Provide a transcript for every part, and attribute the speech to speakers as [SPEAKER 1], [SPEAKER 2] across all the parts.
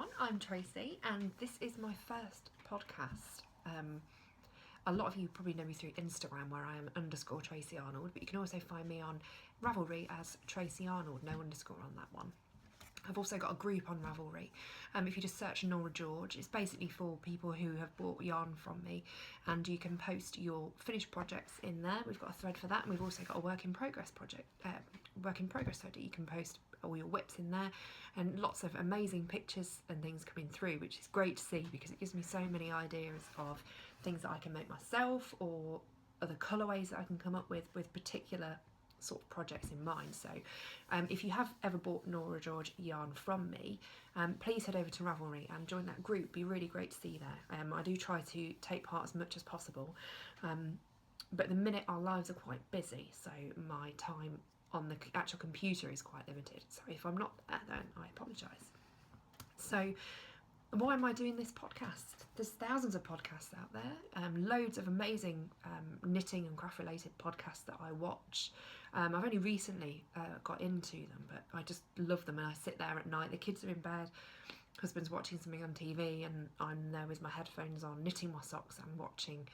[SPEAKER 1] everyone, I'm Tracy and this is my first podcast. A lot of you probably know me through Instagram where I am _Tracy Arnold, but you can also find me on Ravelry as Tracy Arnold, no underscore on that one. I've also got a group on Ravelry. If you just search Norah George, it's basically for people who have bought yarn from me, and you can post your finished projects in there. We've got a thread for that, and we've also got a work in progress thread that you can post all your whips in there, and lots of amazing pictures and things coming through, which is great to see because it gives me so many ideas of things that I can make myself or other colourways that I can come up with particular sort of projects in mind. So if you have ever bought Norah George yarn from me, please head over to Ravelry and join that group. Be really great to see you there. I do try to take part as much as possible, but at the minute our lives are quite busy, so my time on the actual computer is quite limited. So if I'm not there, then I apologise. So why am I doing this podcast? There's thousands of podcasts out there, loads of amazing knitting and craft related podcasts that I watch. I've only recently got into them, but I just love them, and I sit there at night, the kids are in bed, husband's watching something on TV, and I'm there with my headphones on, knitting my socks and watching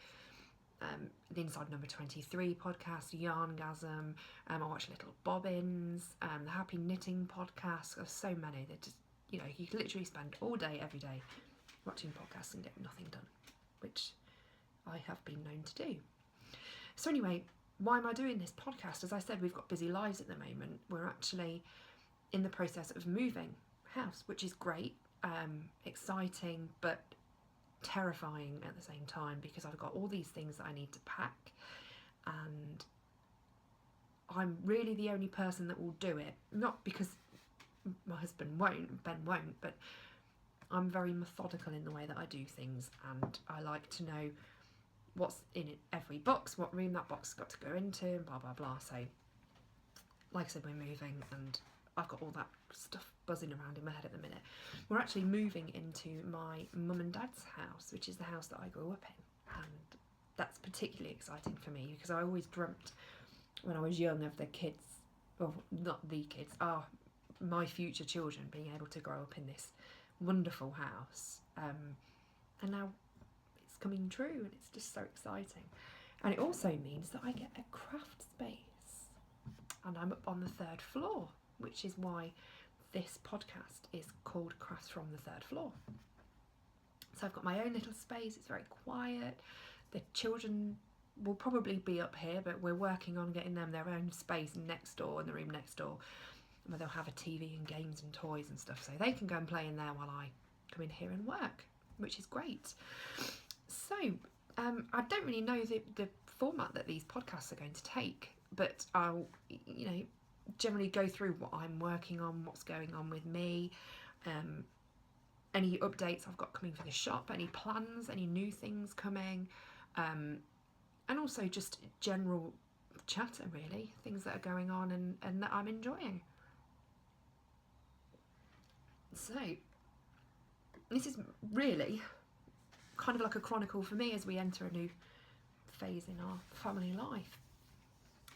[SPEAKER 1] the Inside Number 23 podcast, Yarngasm, I watch Little Bobbins, the Happy Knitting podcast. There's so many that just, you know, you can literally spend all day, every day watching podcasts and get nothing done, which I have been known to do. So anyway, why am I doing this podcast? As I said, we've got busy lives at the moment. We're actually in the process of moving house, which is great, exciting, but terrifying at the same time, because I've got all these things that I need to pack, and I'm really the only person that will do it. Not because my husband won't, Ben won't, but I'm very methodical in the way that I do things, and I like to know what's in every box, what room that box has got to go into, and blah blah blah. So like I said, we're moving and I've got all that stuff buzzing around in my head at the minute. We're actually moving into my mum and dad's house, which is the house that I grew up in, and that's particularly exciting for me because I always dreamt when I was young of the kids, well, not the kids, my future children being able to grow up in this wonderful house, and now it's coming true, and it's just so exciting. And it also means that I get a craft space, and I'm up on the 3rd floor, which is why this podcast is called Crafts from the 3rd Floor. So I've got my own little space, it's very quiet. The children will probably be up here, but we're working on getting them their own space next door, in the room next door, where they'll have a TV and games and toys and stuff, so they can go and play in there while I come in here and work, which is great. So I don't really know the format that these podcasts are going to take, but I'll, you know, generally go through what I'm working on, what's going on with me, any updates I've got coming for the shop, any plans, any new things coming, and also just general chatter, really, things that are going on and that I'm enjoying. So this is really kind of like a chronicle for me as we enter a new phase in our family life.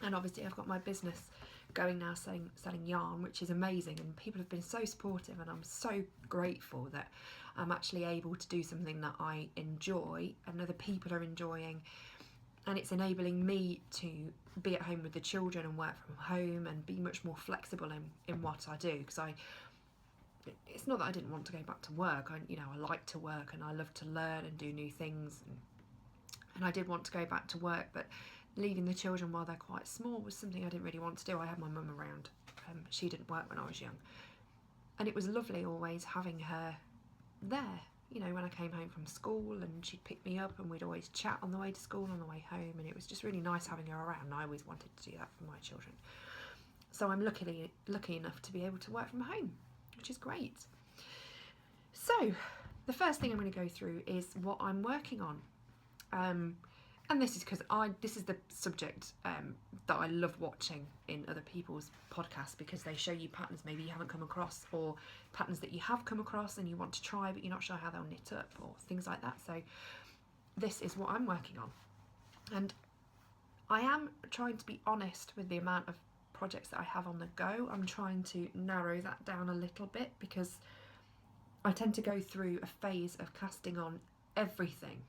[SPEAKER 1] And obviously I've got my business going now, selling yarn, which is amazing, and people have been so supportive, and I'm so grateful that I'm actually able to do something that I enjoy and other people are enjoying, and it's enabling me to be at home with the children and work from home and be much more flexible in what I do, because it's not that I didn't want to go back to work. I like to work and I love to learn and do new things, and I did want to go back to work, but leaving the children while they're quite small was something I didn't really want to do. I had my mum around. She didn't work when I was young, and it was lovely always having her there, you know, when I came home from school, and she'd pick me up and we'd always chat on the way to school, on the way home, and it was just really nice having her around, and I always wanted to do that for my children. So I'm lucky enough to be able to work from home, which is great. So the first thing I'm going to go through is what I'm working on, and this is because this is the subject that I love watching in other people's podcasts, because they show you patterns maybe you haven't come across, or patterns that you have come across and you want to try but you're not sure how they'll knit up, or things like that. So this is what I'm working on, and I am trying to be honest with the amount of projects that I have on the go. I'm trying to narrow that down a little bit, because I tend to go through a phase of casting on everything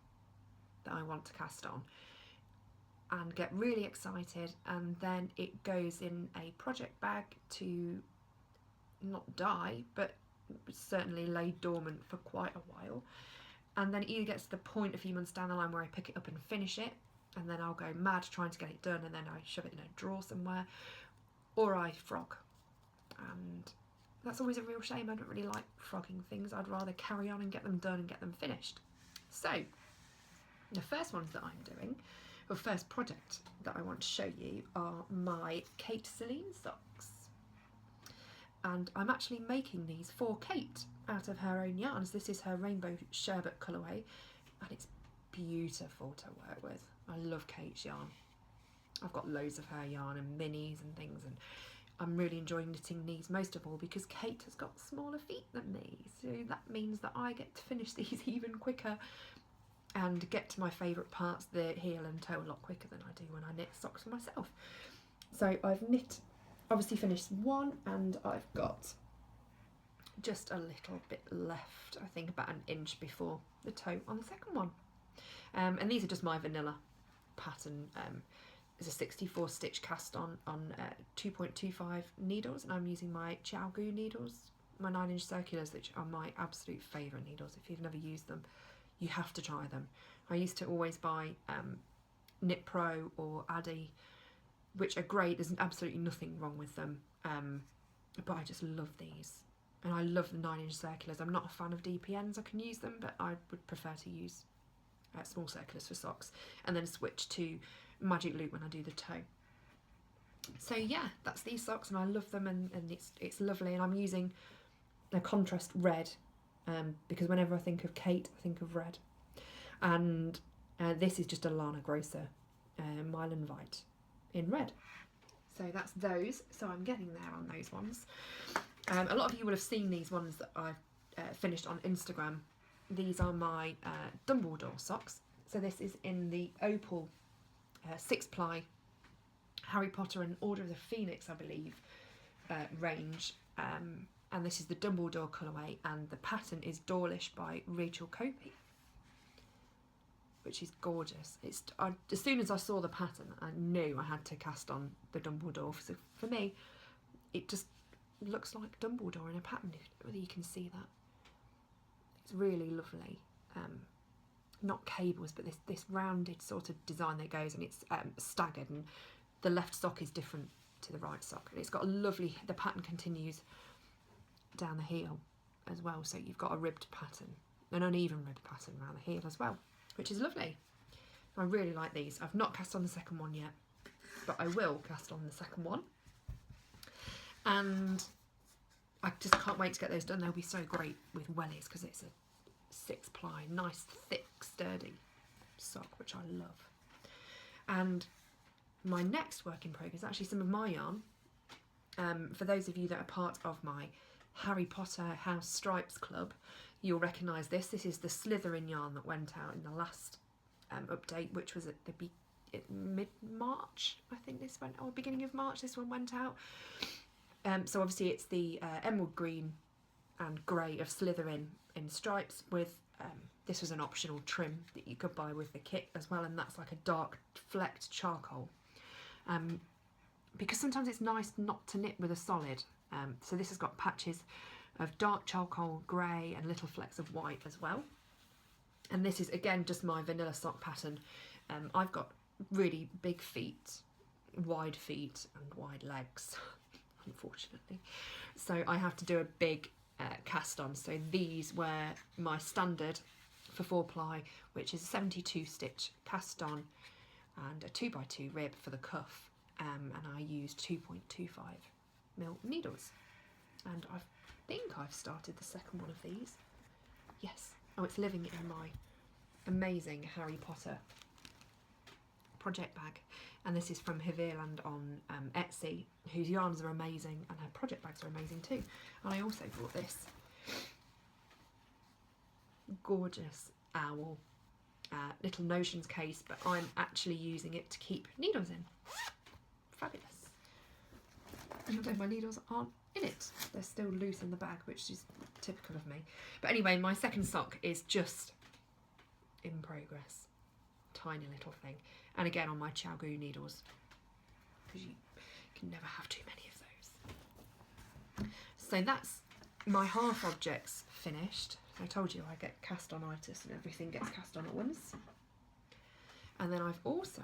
[SPEAKER 1] that I want to cast on and get really excited, and then it goes in a project bag to not die, but certainly lay dormant for quite a while, and then it either gets to the point a few months down the line where I pick it up and finish it, and then I'll go mad trying to get it done, and then I shove it in a drawer somewhere, or I frog, and that's always a real shame. I don't really like frogging things. I'd rather carry on and get them done and get them finished. So the first ones that I'm doing, or first project that I want to show you, are my Selene socks. And I'm actually making these for Kate out of her own yarns. This is her rainbow sherbet colourway, and it's beautiful to work with. I love Kate's yarn. I've got loads of her yarn and minis and things, and I'm really enjoying knitting these most of all because Kate has got smaller feet than me, so that means that I get to finish these even quicker and get to my favourite parts, the heel and toe, a lot quicker than I do when I knit socks for myself. So I've obviously finished one, and I've got just a little bit left, I think about an inch before the toe on the second one. And these are just my vanilla pattern. It's a 64 stitch cast on 2.25 needles, and I'm using my Gu needles, my 9-inch circulars, which are my absolute favourite needles. If you've never used them, you have to try them. I used to always buy Knit Pro or Addy, which are great. There's absolutely nothing wrong with them, but I just love these, and I love the 9-inch circulars. I'm not a fan of DPNs. I can use them, but I would prefer to use small circulars for socks, and then switch to Magic Loop when I do the toe. So yeah, that's these socks, and I love them, and it's lovely. And I'm using a contrast red, because whenever I think of Kate, I think of red. And this is just a Lana Grossa Mylan Vite in red. So that's those. So I'm getting there on those ones. A lot of you will have seen these ones that I've finished on Instagram. These are my Dumbledore socks. So this is in the Opal 6-ply Harry Potter and Order of the Phoenix, I believe, range. And this is the Dumbledore colourway, and the pattern is Dawlish by Rachel Coopey, which is gorgeous. As soon as I saw the pattern, I knew I had to cast on the Dumbledore. So for me, it just looks like Dumbledore in a pattern, whether you can see that. It's really lovely. Not cables, but this rounded sort of design that goes, and it's staggered, and the left sock is different to the right sock. And it's got a lovely, the pattern continues down the heel as well, so you've got a ribbed pattern, an uneven ribbed pattern around the heel as well, which is lovely. I really like these. I've not cast on the second one yet, but I will cast on the second one, and I just can't wait to get those done. They'll be so great with wellies because it's a 6-ply, nice, thick, sturdy sock, which I love. And my next work in progress is actually some of my yarn. For those of you that are part of my Harry Potter House Stripes Club, you'll recognise this. This is the Slytherin yarn that went out in the last update, which was at the mid-March, I think this went, or beginning of March, this one went out. So obviously it's the emerald green and grey of Slytherin in stripes with, this was an optional trim that you could buy with the kit as well, and that's like a dark flecked charcoal. Because sometimes it's nice not to knit with a solid. So this has got patches of dark charcoal grey and little flecks of white as well. And this is again just my vanilla sock pattern. I've got really big feet, wide feet and wide legs, unfortunately. So I have to do a big cast on. So these were my standard for 4-ply, which is a 72 stitch cast on and a 2x2 rib for the cuff. And I used 2.25mm needles, and I think I've started the second one of these. Yes. Oh, it's living in my amazing Harry Potter project bag, and this is from Haveland on Etsy, whose yarns are amazing and her project bags are amazing too. And I also bought this gorgeous owl little notions case, but I'm actually using it to keep needles in. Fabulous. Although my needles aren't in it. They're still loose in the bag, which is typical of me. But anyway, my second sock is just in progress. Tiny little thing. And again on my Chow Gu needles, because you can never have too many of those. So that's my half objects finished. I told you I get cast-on-itis and everything gets cast on at once. And then I've also,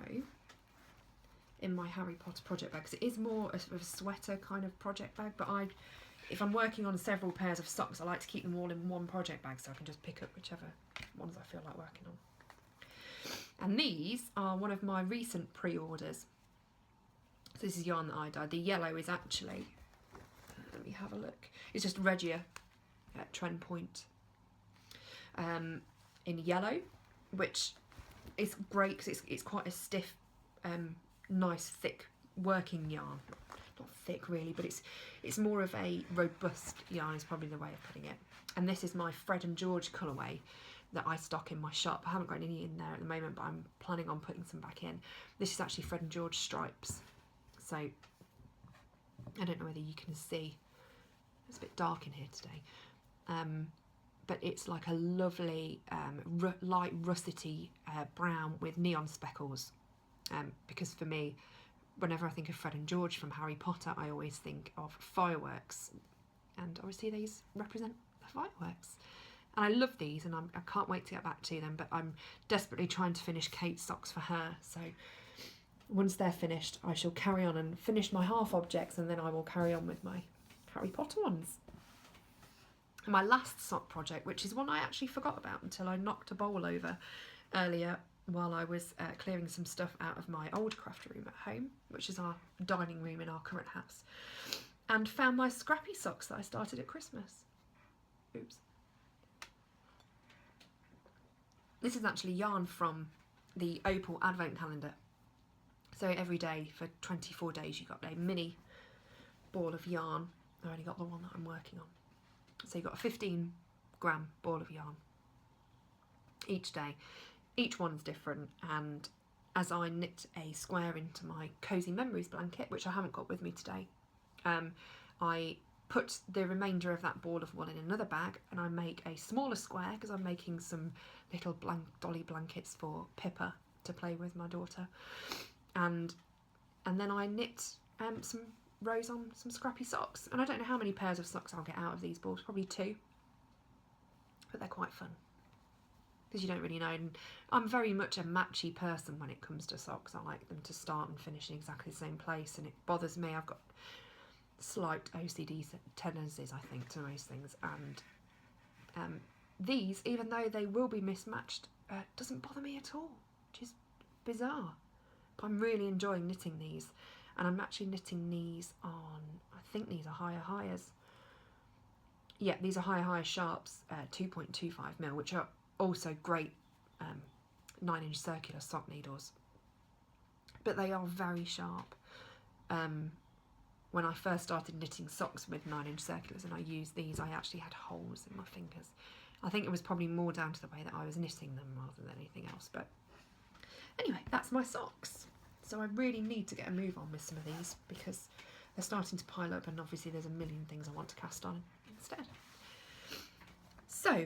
[SPEAKER 1] in my Harry Potter project bag, because it is more of a sweater kind of project bag, but if I'm working on several pairs of socks, I like to keep them all in one project bag so I can just pick up whichever ones I feel like working on. And these are one of my recent pre-orders. So this is yarn that I dyed. The yellow is actually, let me have a look, it's just Regia at Trend Point in yellow, which is great because it's quite a stiff, nice thick working yarn. Not thick really, but it's more of a robust yarn is probably the way of putting it. And this is my Fred and George colourway that I stock in my shop. I haven't got any in there at the moment, but I'm planning on putting some back in. This is actually Fred and George stripes. So I don't know whether you can see. It's a bit dark in here today. But it's like a lovely light russety brown with neon speckles. Because for me, whenever I think of Fred and George from Harry Potter, I always think of fireworks. And obviously these represent the fireworks. And I love these, and I can't wait to get back to them, but I'm desperately trying to finish Kate's socks for her. So once they're finished, I shall carry on and finish my half objects, and then I will carry on with my Harry Potter ones. And my last sock project, which is one I actually forgot about until I knocked a bowl over earlier while I was clearing some stuff out of my old craft room at home, which is our dining room in our current house, and found my scrappy socks that I started at Christmas. Oops. This is actually yarn from the Opal advent calendar. So every day for 24 days you got a mini ball of yarn. I only got the one that I'm working on. So you got a 15 gram ball of yarn each day. Each one's different, and as I knit a square into my Cozy Memories blanket, which I haven't got with me today, I put the remainder of that ball of wool in another bag, and I make a smaller square because I'm making some little dolly blankets for Pippa to play with, my daughter, and then I knit some rows on some scrappy socks. And I don't know how many pairs of socks I'll get out of these balls, probably 2, but they're quite fun because you don't really know. And I'm very much a matchy person when it comes to socks. I like them to start and finish in exactly the same place, and it bothers me. I've got slight OCD tendencies, I think, to most things, and these, even though they will be mismatched, doesn't bother me at all, which is bizarre. But I'm really enjoying knitting these, and I'm actually knitting these on, I think these are higher hires. Yeah, these are higher hire sharps, 2.25mm, which are also great 9-inch circular sock needles, but they are very sharp. When I first started knitting socks with 9-inch circulars and I used these, I actually had holes in my fingers. I think it was probably more down to the way that I was knitting them rather than anything else. But anyway, that's my socks. So I really need to get a move on with some of these because they're starting to pile up, and obviously there's a million things I want to cast on instead. So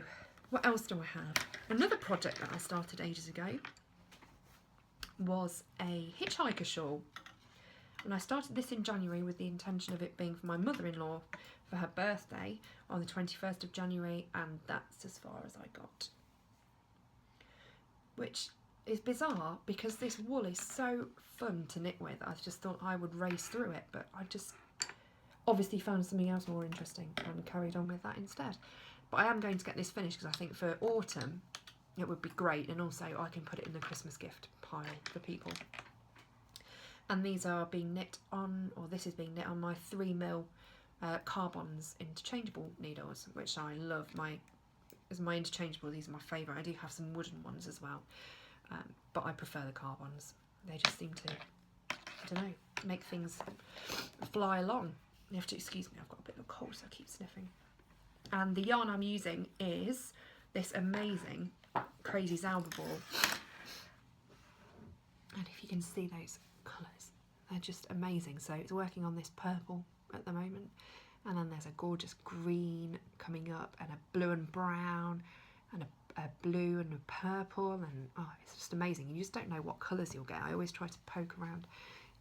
[SPEAKER 1] what else do I have? Another project that I started ages ago was a Hitchhiker shawl. And I started this in January with the intention of it being for my mother-in-law for her birthday on the 21st of January, and that's as far as I got. Which is bizarre because this wool is so fun to knit with. I just thought I would race through it, but I just obviously found something else more interesting and carried on with that instead. But I am going to get this finished because I think for autumn it would be great, and also I can put it in the Christmas gift pile for people. And these are being knit on, or this is being knit on my 3mm Carbons interchangeable needles, which I love. As my interchangeable, these are my favourite. I do have some wooden ones as well, but I prefer the Carbons. They just seem to, I don't know, make things fly along. You have to excuse me, I've got a bit of a cold, so I keep sniffing. And the yarn I'm using is this amazing Crazy Zauberball. And if you can see those colours, they're just amazing. So it's working on this purple at the moment, and then there's a gorgeous green coming up, and a blue and brown, and a blue and a purple, and oh, it's just amazing. You just don't know what colours you'll get. I always try to poke around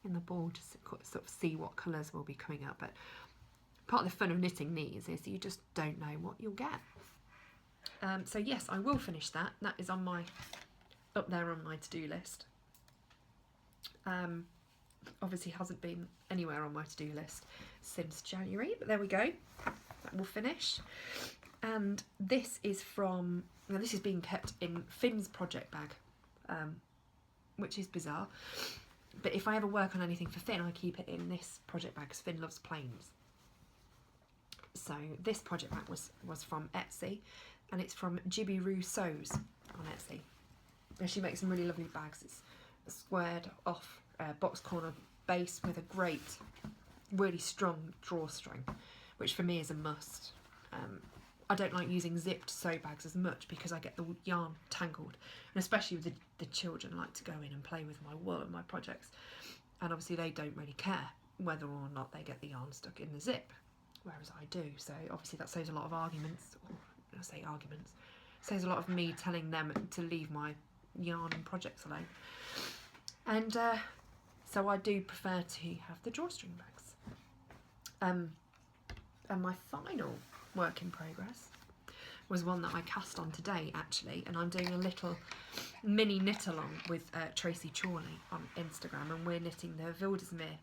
[SPEAKER 1] in the ball to sort of see what colours will be coming up, but part of the fun of knitting these is you just don't know what you'll get. So yes, I will finish that. That is on my up there on my to-do list. Obviously hasn't been anywhere on my to-do list since January, but there we go. That will finish. And this is from, now this is being kept in Finn's project bag, which is bizarre. But if I ever work on anything for Finn, I keep it in this project bag because Finn loves planes. So this project bag was from Etsy, and it's from Jibby Sews on Etsy. And she makes some really lovely bags. It's a squared off box corner base with a great, really strong drawstring, which for me is a must. I don't like using zipped sew bags as much because I get the yarn tangled, and especially with the children like to go in and play with my wool and my projects, and obviously they don't really care whether or not they get the yarn stuck in the zip, whereas I do. So obviously that saves a lot of arguments, or I say arguments, saves a lot of me telling them to leave my yarn and projects alone. And so I do prefer to have the drawstring bags. And my final work in progress was one that I cast on today actually, and I'm doing a little mini knit along with Tracy Chorley on Instagram, and we're knitting the Wildesmeer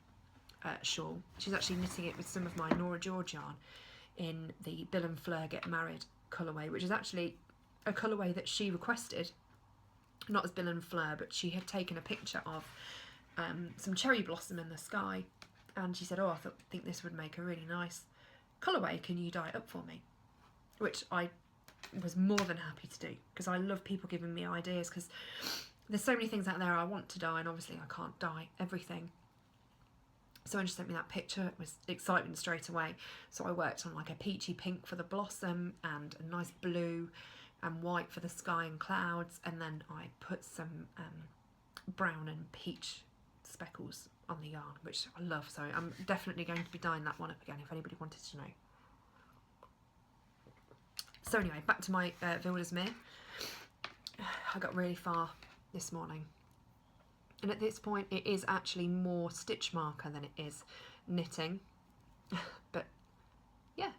[SPEAKER 1] shawl. She's actually knitting it with some of my Norah George yarn in the Bill and Fleur Get Married colourway, which is actually a colourway that she requested, not as Bill and Fleur, but she had taken a picture of some cherry blossom in the sky, and she said, oh, I think this would make a really nice colourway, can you dye it up for me? Which I was more than happy to do, because I love people giving me ideas, because there's so many things out there I want to dye, and obviously I can't dye everything. So when she sent me that picture, it was excitement straight away. So I worked on like a peachy pink for the blossom, and a nice blue and white for the sky and clouds, and then I put some brown and peach speckles on the yarn, which I love. So I'm definitely going to be dyeing that one up again if anybody wanted to know. So anyway, back to my Wildesmeer. I got really far this morning, and at this point it is actually more stitch marker than it is knitting. But yeah,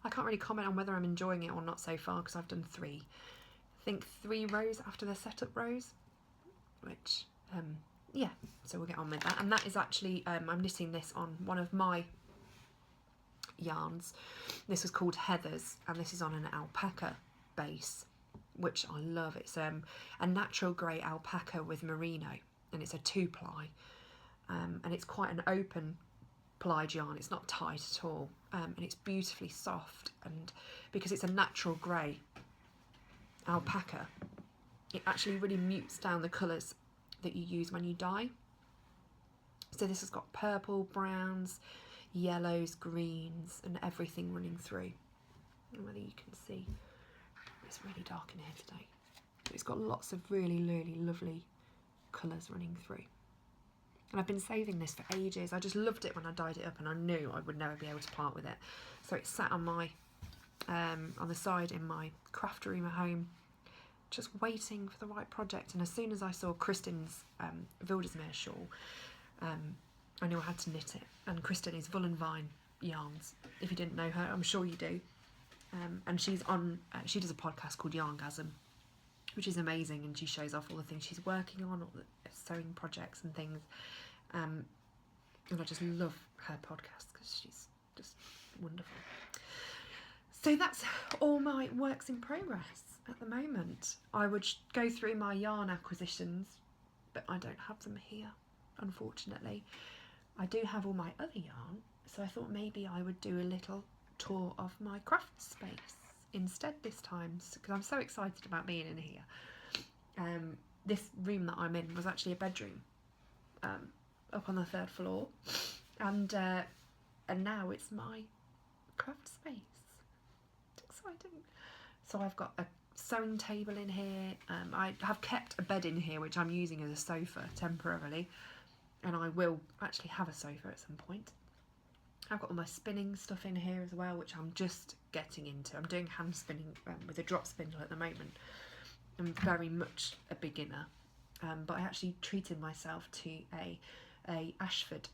[SPEAKER 1] I can't really comment on whether I'm enjoying it or not so far, because I've done I think three rows after the setup rows, which yeah, so we'll get on with that. And that is actually I'm knitting this on one of my yarns. This was called Heathers, and this is on an alpaca base, which I love. It's a natural grey alpaca with merino, and it's a 2-ply, and it's quite an open plied yarn. It's not tight at all, and it's beautifully soft, and because it's a natural grey alpaca, it actually really mutes down the colours that you use when you dye. So this has got purple, browns, yellows, greens, and everything running through. I don't know whether you can see, it's really dark in here today. It's got lots of really, really lovely colours running through. And I've been saving this for ages. I just loved it when I dyed it up, and I knew I would never be able to part with it. So it's sat on my on the side in my craft room at home, just waiting for the right project. And as soon as I saw Kristin's Wildesmeer shawl, I knew I had to knit it. And Kristin is Voolenvine Yarns. If you didn't know her, I'm sure you do. And she's on. She does a podcast called Yarngasm, which is amazing, and she shows off all the things she's working on, all the sewing projects and things. And I just love her podcast because she's just wonderful. So that's all my works in progress at the moment. I would go through my yarn acquisitions, but I don't have them here, unfortunately. I do have all my other yarn, so I thought maybe I would do a little tour of my craft space instead this time, because I'm so excited about being in here. This room that I'm in was actually a bedroom up on the 3rd floor, and now it's my craft space. It's exciting. So I've got a sewing table in here. I have kept a bed in here which I'm using as a sofa temporarily, and I will actually have a sofa at some point. I've got all my spinning stuff in here as well, which I'm just getting into. I'm doing hand spinning with a drop spindle at the moment. I'm very much a beginner, but I actually treated myself to a Ashford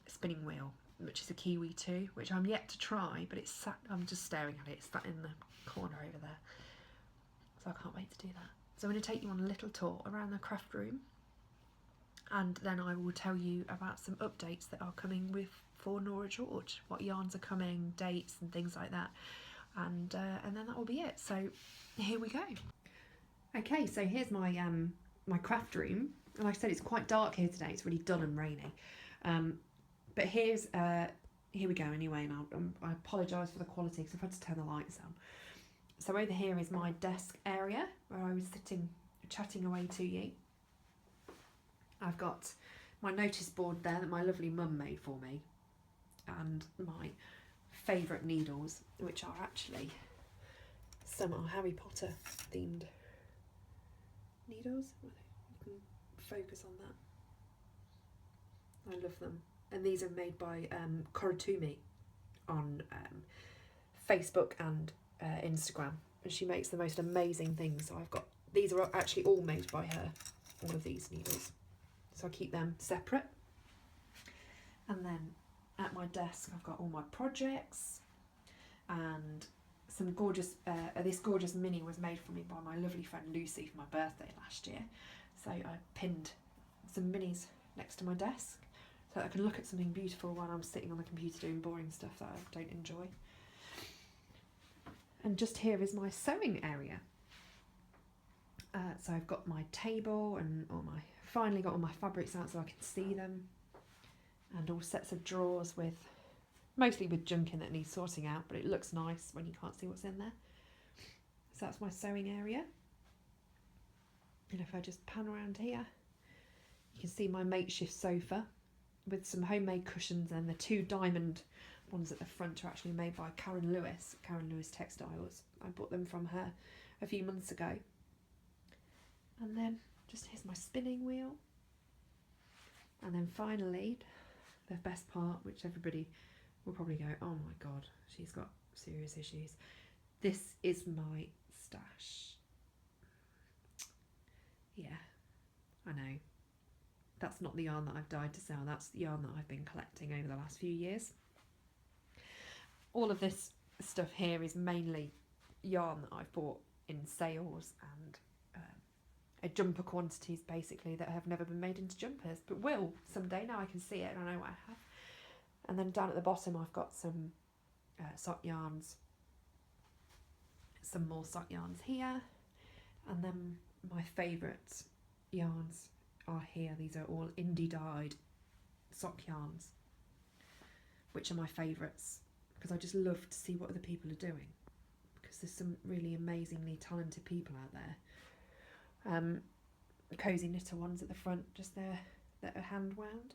[SPEAKER 1] spinning wheel, which is a Kiwi 2, which I'm yet to try, but it's sat, I'm just staring at it, it's sat in the corner over there. So I can't wait to do that. So I'm going to take you on a little tour around the craft room, and then I will tell you about some updates that are coming for Norah George, what yarns are coming, dates and things like that, and then that will be it. So here we go. Okay, so here's my my craft room. Like I said, it's quite dark here today. It's really dull and rainy, but here we go anyway. And I apologise for the quality because I've had to turn the lights on. So over here is my desk area where I was sitting chatting away to you. I've got my notice board there that my lovely mum made for me, and my favourite needles, which are actually some are Harry Potter themed needles. You can focus on that. I love them. And these are made by Coopey on Facebook and Instagram, and she makes the most amazing things. So I've got, these are actually all made by her, all of these needles. So I keep them separate. And then at my desk I've got all my projects, and some gorgeous, this gorgeous mini was made for me by my lovely friend Lucy for my birthday last year. So I pinned some minis next to my desk so that I can look at something beautiful while I'm sitting on the computer doing boring stuff that I don't enjoy. And just here is my sewing area. So I've got my table and finally got all my fabrics out so I can see them, and all sets of drawers mostly with junk in that needs sorting out, but it looks nice when you can't see what's in there. So that's my sewing area. And if I just pan around here, you can see my makeshift sofa with some homemade cushions, and the 2 diamond ones at the front are actually made by Karen Lewis Textiles. I bought them from her a few months ago. And then just here's my spinning wheel. And then finally, the best part, which everybody will probably go, oh my god, she's got serious issues. This is my stash. Yeah, I know. That's not the yarn that I've dyed to sell, that's the yarn that I've been collecting over the last few years. All of this stuff here is mainly yarn that I've bought in sales and jumper quantities basically that have never been made into jumpers, but will someday. Now I can see it and I know what I have. And then down at the bottom I've got some sock yarns, some more sock yarns here, and then my favourite yarns are here. These are all indie dyed sock yarns, which are my favourites because I just love to see what other people are doing, because there's some really amazingly talented people out there. Cozy knitter ones at the front, just there, that are hand wound.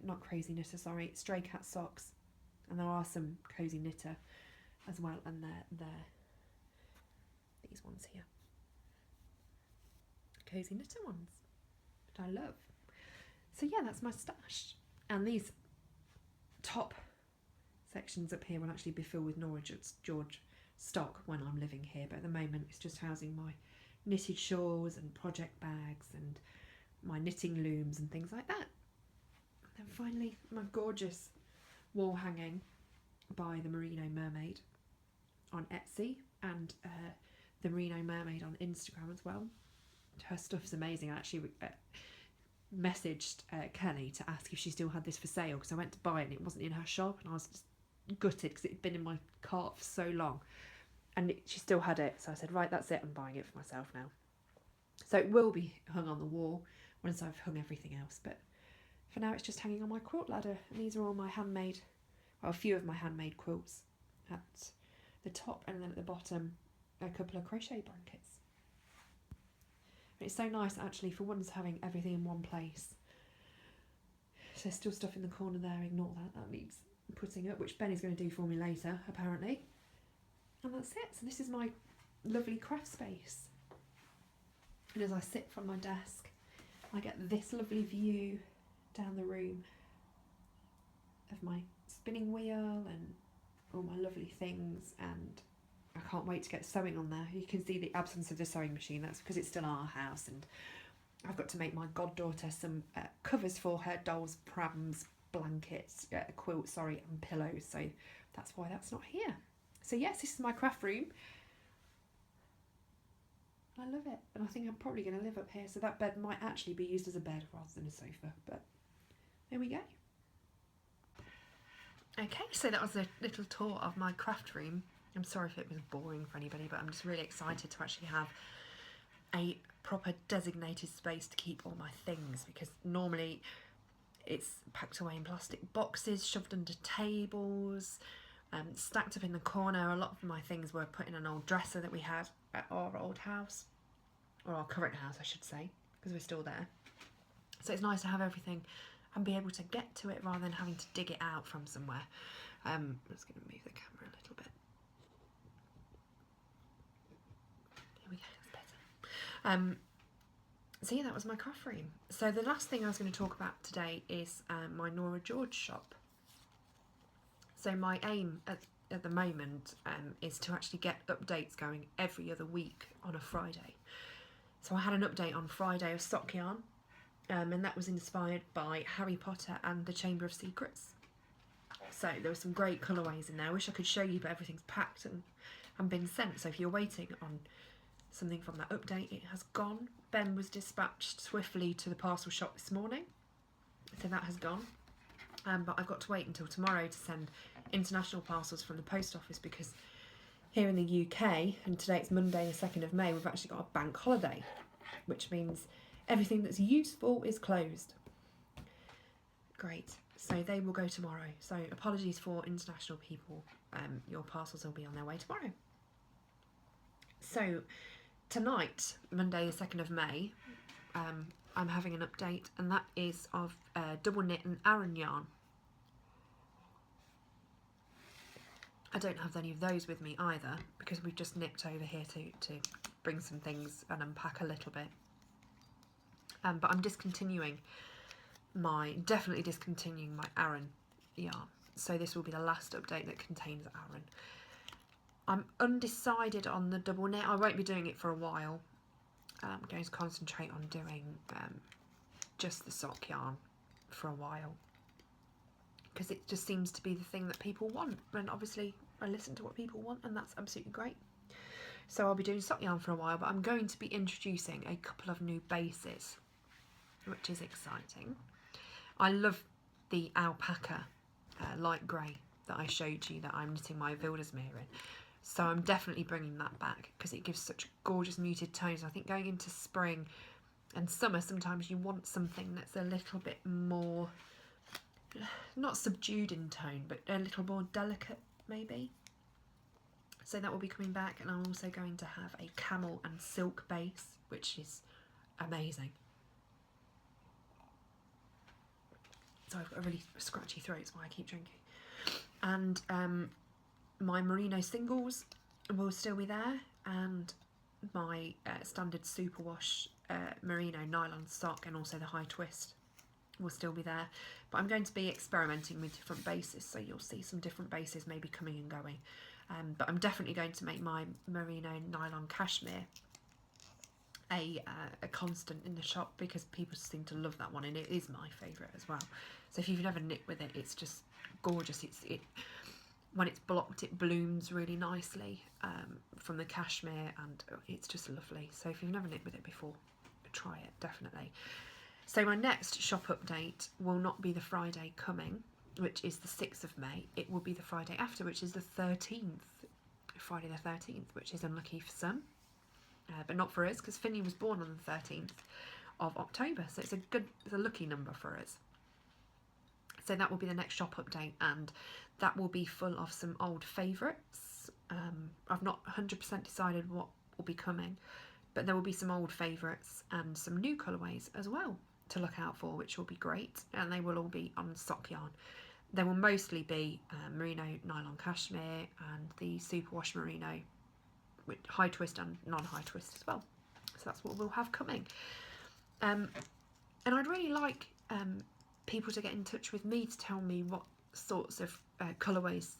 [SPEAKER 1] Not crazy knitter, sorry, stray cat socks. And there are some cozy knitter as well, and they're these ones here. Cozy knitter ones, which I love. So yeah, that's my stash. And these top sections up here will actually be filled with Norah George stock when I'm living here, but at the moment it's just housing my knitted shawls and project bags and my knitting looms and things like that. And then finally my gorgeous wall hanging by the Merino Mermaid on Etsy, and the Merino Mermaid on Instagram as well. Her stuff's amazing. I actually messaged Kelly to ask if she still had this for sale, because I went to buy it and it wasn't in her shop, and I was just gutted because it had been in my cart for so long. And she still had it, so I said, right, that's it, I'm buying it for myself now. So it will be hung on the wall once I've hung everything else, but for now it's just hanging on my quilt ladder. And these are all my handmade, well, a few of my handmade quilts at the top, and then at the bottom a couple of crochet blankets. And it's so nice actually for once having everything in one place. So there's still stuff in the corner there, ignore that needs putting up, which Benny's going to do for me later apparently. And that's it. So this is my lovely craft space. And as I sit from my desk, I get this lovely view down the room of my spinning wheel and all my lovely things, and I can't wait to get sewing on there. You can see the absence of the sewing machine, that's because it's still our house, and I've got to make my goddaughter some covers for her dolls, prams, blankets, quilts, and pillows, so that's why that's not here. So yes, this is my craft room. I love it, and I think I'm probably going to live up here, so that bed might actually be used as a bed rather than a sofa, but there we go. Okay, so that was a little tour of my craft room. I'm sorry if it was boring for anybody, but I'm just really excited to actually have a proper designated space to keep all my things, because normally it's packed away in plastic boxes, shoved under tables, stacked up in the corner. A lot of my things were put in an old dresser that we had at our old house, or our current house I should say, because we're still there. So it's nice to have everything and be able to get to it rather than having to dig it out from somewhere. I'm just going to move the camera a little bit. There we go, that's better. So yeah, that was my craft room. So the last thing I was going to talk about today is my Norah George shop. So my aim at the moment is to actually get updates going every other week on a Friday. So I had an update on Friday of sock yarn, and that was inspired by Harry Potter and the Chamber of Secrets. So there were some great colourways in there. I wish I could show you, but everything's packed and been sent. So if you're waiting on something from that update, it has gone. Ben was dispatched swiftly to the parcel shop this morning, so that has gone. But I've got to wait until tomorrow to send international parcels from the post office, because here in the UK, and today it's Monday the 2nd of May, we've actually got a bank holiday, which means everything that's useful is closed. Great, so they will go tomorrow. So apologies for international people, your parcels will be on their way tomorrow. So tonight, Monday the 2nd of May, I'm having an update, and that is of double knit and Aran yarn. I don't have any of those with me either, because we've just nipped over here to bring some things and unpack a little bit. But I'm definitely discontinuing my Aran yarn. So this will be the last update that contains Aran. I'm undecided on the double knit. I won't be doing it for a while. I'm going to concentrate on doing just the sock yarn for a while, because it just seems to be the thing that people want, and obviously I listen to what people want, and that's absolutely great. So I'll be doing sock yarn for a while, but I'm going to be introducing a couple of new bases, which is exciting. I love the Alpaca light grey that I showed you that I'm knitting my Wildersmeer in. So I'm definitely bringing that back, because it gives such gorgeous muted tones. I think going into spring and summer, sometimes you want something that's a little bit more, not subdued in tone, but a little more delicate maybe. So that will be coming back, and I'm also going to have a camel and silk base, which is amazing. So I've got a really scratchy throat, that's why I keep drinking. And my merino singles will still be there, and my standard superwash merino nylon sock, and also the high twist will still be there. But I'm going to be experimenting with different bases, so you'll see some different bases maybe coming and going. But I'm definitely going to make my merino nylon cashmere a constant in the shop, because people seem to love that one, and it is my favourite as well. So if you've never knit with it, it's just gorgeous. When it's blocked, it blooms really nicely from the cashmere, and it's just lovely. So if you've never knit with it before, try it, definitely. So my next shop update will not be the Friday coming, which is the 6th of May. It will be the Friday after, which is the 13th, Friday the 13th, which is unlucky for some, but not for us, because Finny was born on the 13th of October, so it's a lucky number for us. So that will be the next shop update, and that will be full of some old favourites. I've not 100% decided what will be coming, but there will be some old favourites and some new colourways as well to look out for, which will be great, and they will all be on sock yarn. There will mostly be merino nylon cashmere and the superwash merino with high twist and non-high twist as well. So that's what we'll have coming. And I'd really like people to get in touch with me to tell me what sorts of colourways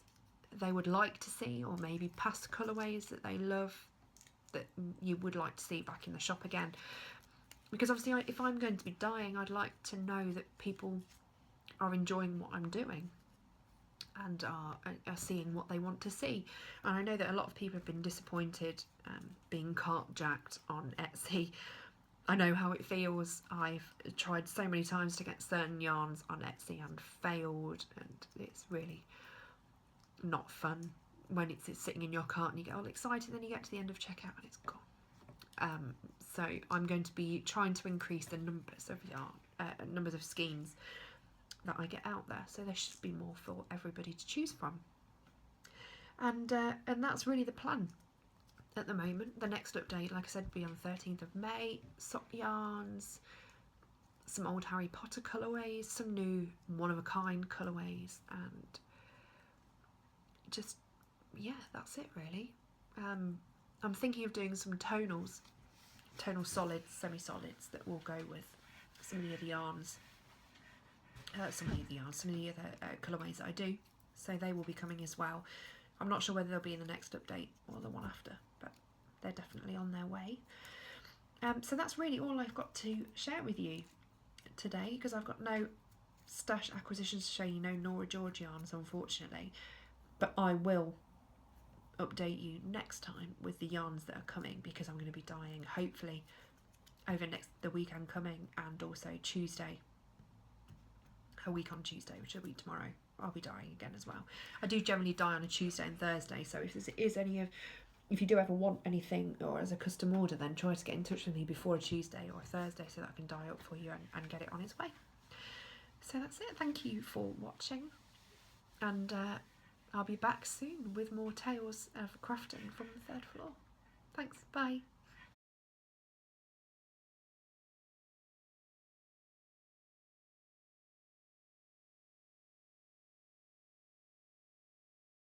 [SPEAKER 1] they would like to see, or maybe past colourways that they love that you would like to see back in the shop again. Because obviously if I'm going to be dyeing, I'd like to know that people are enjoying what I'm doing and are seeing what they want to see. And I know that a lot of people have been disappointed being cart-jacked on Etsy. I know how it feels. I've tried so many times to get certain yarns on Etsy and failed, and it's really not fun when it's sitting in your cart and you get all excited, then you get to the end of checkout and it's gone. So I'm going to be trying to increase the numbers of numbers of skeins that I get out there, so there should be more for everybody to choose from. And that's really the plan at the moment. The next update, like I said, will be on the 13th of May. Sock yarns, some old Harry Potter colourways, some new one-of-a-kind colourways, and just, yeah, that's it really. I'm thinking of doing some tonal solids, semi-solids that will go with some of the other yarns. Some of the other colourways that I do, so they will be coming as well. I'm not sure whether they'll be in the next update or the one after, but they're definitely on their way. So that's really all I've got to share with you today, because I've got no stash acquisitions to show you, no Norah George yarns unfortunately, but I will update you next time with the yarns that are coming, because I'm going to be dyeing hopefully over the weekend coming, and also Tuesday, a week on Tuesday, which is a week tomorrow, I'll be dyeing again as well. I do generally dye on a Tuesday and Thursday, so if you do ever want anything or as a custom order, then try to get in touch with me before a Tuesday or a Thursday so that I can dye up for you and get it on its way. So that's it. Thank you for watching, and I'll be back soon with more tales of crafting from the third floor. Thanks, bye.